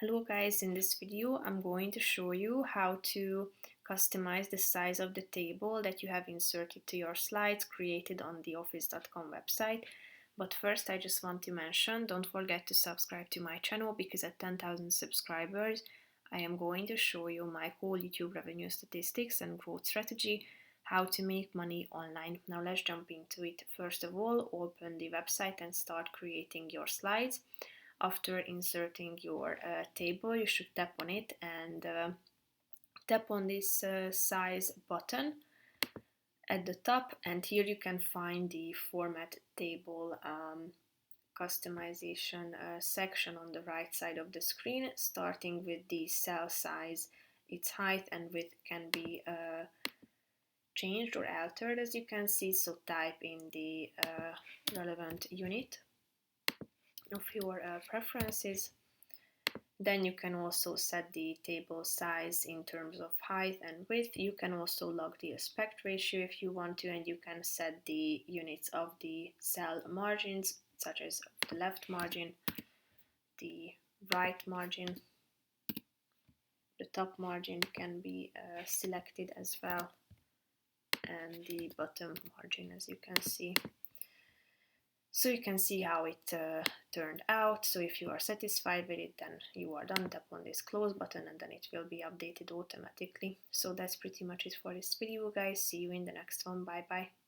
Hello guys, in this video I'm going to show you how to customize the size of the table that you have inserted to your slides created on the office.com website. But first I just want to mention, don't forget to subscribe to my channel because at 10,000 subscribers I am going to show you my whole YouTube revenue statistics and growth strategy, how to make money online. Now let's jump into it. First of all, open the website and start creating your slides. After inserting your table, you should tap on it and tap on this size button at the top, and here you can find the format table customization section on the right side of the screen, starting with the cell size. Its height and width can be changed or altered, as you can see, so type in the relevant unit of your preferences. Then you can also set the table size in terms of height and width. You can also log the aspect ratio if you want to, and you can set the units of the cell margins, such as the left margin, the right margin, the top margin can be selected as well, and the bottom margin, as you can see. So you can see how it turned out. So if you are satisfied with it, then you are done. Tap on this close button and then it will be updated automatically. So that's pretty much it for this video, guys. See you in the next one. Bye bye.